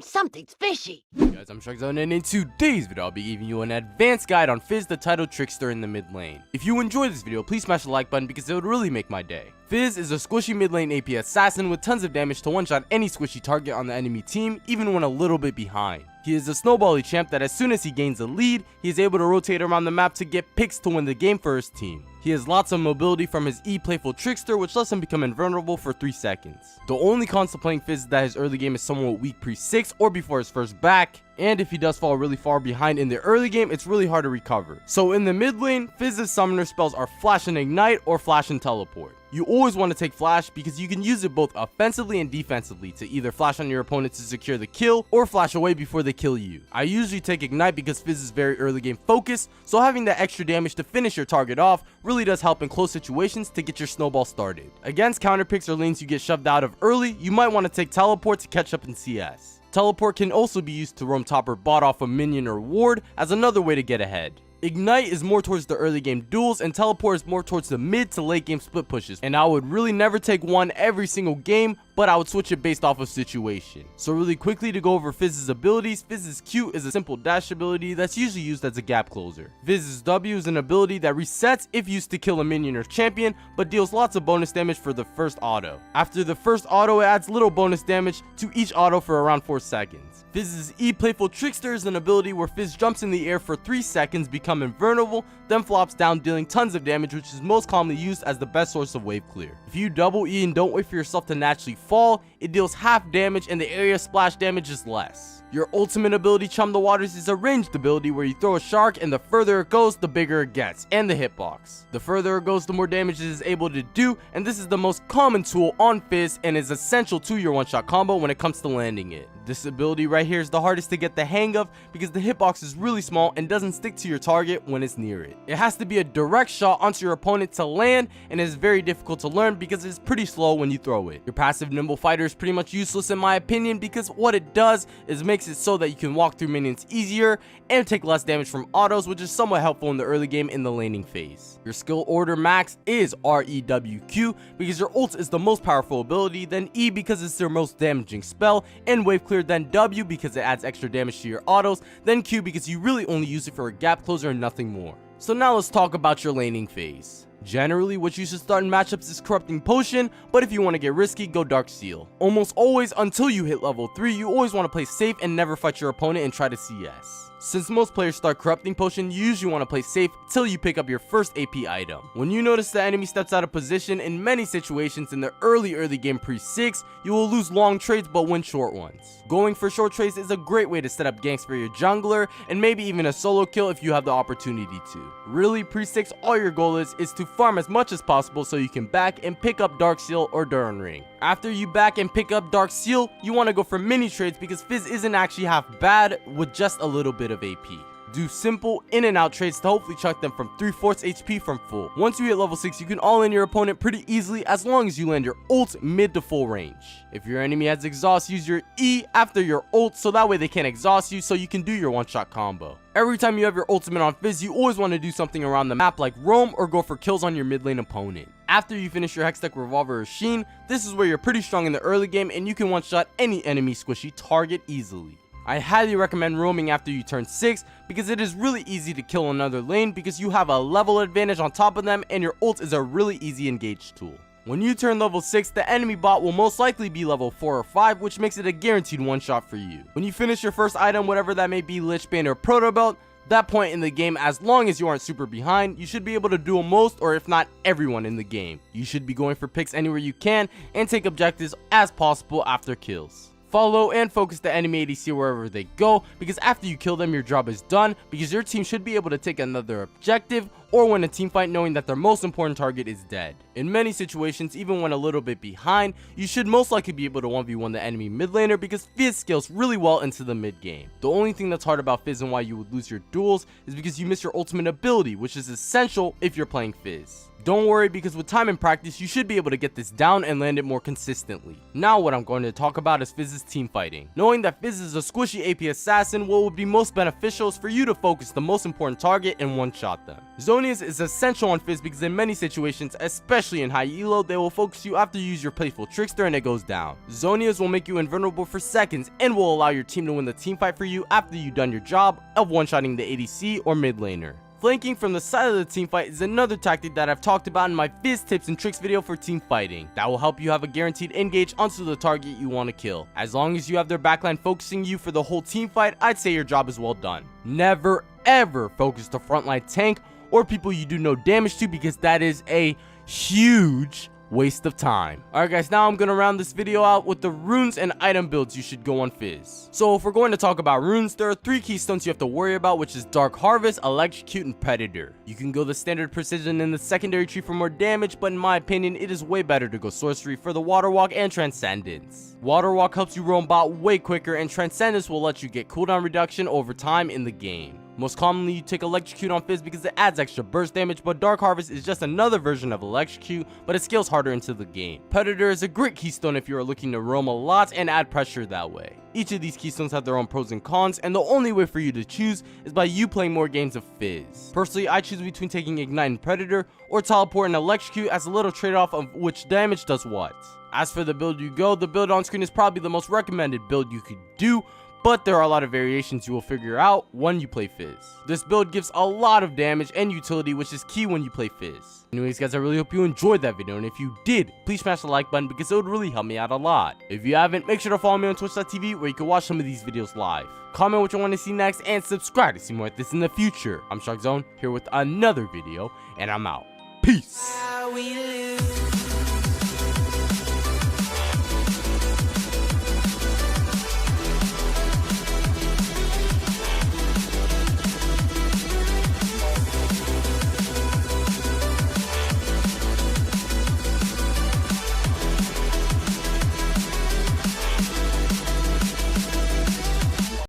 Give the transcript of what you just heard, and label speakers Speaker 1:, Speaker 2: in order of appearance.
Speaker 1: Something's fishy.
Speaker 2: Hey guys, I'm Sharkzone, and in today's video, I'll be giving you an advanced guide on Fizz, the title trickster in the mid lane. If you enjoyed this video, please smash the like button because it would really make my day. Fizz is a squishy mid lane AP assassin with tons of damage to one-shot any squishy target on the enemy team, even when a little bit behind. He is a snowbally champ that as soon as he gains a lead, he is able to rotate around the map to get picks to win the game for his team. He has lots of mobility from his E Playful Trickster, which lets him become invulnerable for 3 seconds. The only cons to playing Fizz is that his early game is somewhat weak pre-6 or before his first back, and if he does fall really far behind in the early game, it's really hard to recover. So in the mid lane, Fizz's summoner spells are Flash and Ignite or Flash and Teleport. You always want to take Flash because you can use it both offensively and defensively to either flash on your opponent to secure the kill or flash away before they kill you. I usually take Ignite because Fizz is very early game focused, so having that extra damage to finish your target off really does help in close situations to get your snowball started. Against counter picks or lanes you get shoved out of early, you might want to take Teleport to catch up in CS. Teleport can also be used to roam top or bot off a minion or ward as another way to get ahead. Ignite is more towards the early game duels, and Teleport is more towards the mid to late game split pushes, and I would really never take one every single game, but I would switch it based off of situation. So really quickly to go over Fizz's abilities, Fizz's Q is a simple dash ability that's usually used as a gap closer. Fizz's W is an ability that resets if used to kill a minion or champion, but deals lots of bonus damage for the first auto. After the first auto, it adds little bonus damage to each auto for around 4 seconds. Fizz's E Playful Trickster is an ability where Fizz jumps in the air for 3 seconds, become invulnerable, then flops down dealing tons of damage, which is most commonly used as the best source of wave clear. If you double E and don't wait for yourself to naturally fall, it deals half damage and the area splash damage is less. Your ultimate ability, Chum the Waters, is a ranged ability where you throw a shark and the further it goes, the bigger it gets, and the hitbox. The further it goes, the more damage it is able to do, and this is the most common tool on Fizz and is essential to your one-shot combo when it comes to landing it. This ability right here is the hardest to get the hang of because the hitbox is really small and doesn't stick to your target when it's near it. It has to be a direct shot onto your opponent to land, and is very difficult to learn because it's pretty slow when you throw it. Your passive Nimble Fighter is pretty much useless in my opinion because what it does is makes it so that you can walk through minions easier and take less damage from autos, which is somewhat helpful in the early game in the laning phase. Your skill order max is REWQ because your ult is the most powerful ability, then E because it's their most damaging spell, and wave clear, then W because it adds extra damage to your autos, then Q because you really only use it for a gap closer and nothing more. So now let's talk about your laning phase. Generally, what you should start in matchups is Corrupting Potion, but if you want to get risky, go Dark Seal. Almost always, until you hit level 3, you always want to play safe and never fight your opponent and try to CS. Since most players start Corrupting Potion, you usually want to play safe till you pick up your first AP item. When you notice the enemy steps out of position, in many situations in the early game pre-6, you will lose long trades but win short ones. Going for short trades is a great way to set up ganks for your jungler, and maybe even a solo kill if you have the opportunity to. Really, pre-6, all your goal is to farm as much as possible so you can back and pick up Dark Seal or Duran Ring. After you back and pick up Dark Seal, you want to go for mini trades because Fizz isn't actually half bad with just a little bit of AP. Do simple in and out trades to hopefully chuck them from 3/4 HP from full. Once you hit level 6, you can all in your opponent pretty easily as long as you land your ult mid to full range. If your enemy has exhaust, use your E after your ult so that way they can't exhaust you so you can do your one-shot combo. Every time you have your ultimate on Fizz, you always want to do something around the map like roam or go for kills on your mid lane opponent. After you finish your Hextech Revolver or Sheen, this is where you're pretty strong in the early game and you can one-shot any enemy squishy target easily. I highly recommend roaming after you turn 6 because it is really easy to kill another lane because you have a level advantage on top of them and your ult is a really easy engage tool. When you turn level 6, the enemy bot will most likely be level 4 or 5, which makes it a guaranteed one shot for you. When you finish your first item, whatever that may be, Lich Bane or Proto Belt, that point in the game, as long as you aren't super behind, you should be able to duel most or if not everyone in the game. You should be going for picks anywhere you can and take objectives as possible after kills. Follow and focus the enemy ADC wherever they go because after you kill them your job is done because your team should be able to take another objective or win a team fight knowing that their most important target is dead. In many situations, even when a little bit behind, you should most likely be able to 1v1 the enemy mid laner because Fizz scales really well into the mid game. The only thing that's hard about Fizz and why you would lose your duels is because you miss your ultimate ability, which is essential if you're playing Fizz. Don't worry because with time and practice, you should be able to get this down and land it more consistently. Now what I'm going to talk about is Fizz's team fighting. Knowing that Fizz is a squishy AP assassin, what would be most beneficial is for you to focus the most important target and one-shot them. Zoning Zonias is essential on Fizz because in many situations, especially in high elo, they will focus you after you use your playful trickster and it goes down. Zonias will make you invulnerable for seconds and will allow your team to win the team fight for you after you've done your job of one-shotting the ADC or mid laner. Flanking from the side of the team fight is another tactic that I've talked about in my Fizz tips and tricks video for team fighting. That will help you have a guaranteed engage onto the target you want to kill. As long as you have their backline focusing you for the whole team fight, I'd say your job is well done. Never ever focus the frontline tank or people you do no damage to, because that is a huge waste of time. Alright guys, now I'm gonna round this video out with the runes and item builds you should go on Fizz. So if we're going to talk about runes, there are 3 keystones you have to worry about, which is Dark Harvest, Electrocute, and Predator. You can go the standard precision in the secondary tree for more damage, but in my opinion it is way better to go sorcery for the Water Walk and Transcendence. Water Walk helps you roam bot way quicker, and Transcendence will let you get cooldown reduction over time in the game. Most commonly you take Electrocute on Fizz because it adds extra burst damage, but Dark Harvest is just another version of Electrocute, but it scales harder into the game. Predator is a great keystone if you are looking to roam a lot and add pressure that way. Each of these keystones have their own pros and cons, and the only way for you to choose is by you playing more games of Fizz. Personally, I choose between taking Ignite and Predator, or Teleport and Electrocute as a little trade-off of which damage does what. As for the build you go, the build on screen is probably the most recommended build you could do, but there are a lot of variations you will figure out when you play Fizz. This build gives a lot of damage and utility, which is key when you play Fizz. Anyways guys, I really hope you enjoyed that video, and if you did, please smash the like button because it would really help me out a lot. If you haven't, make sure to follow me on twitch.tv where you can watch some of these videos live. Comment what you want to see next and subscribe to see more like this in the future. I'm Shark Zone here with another video, and I'm out. Peace.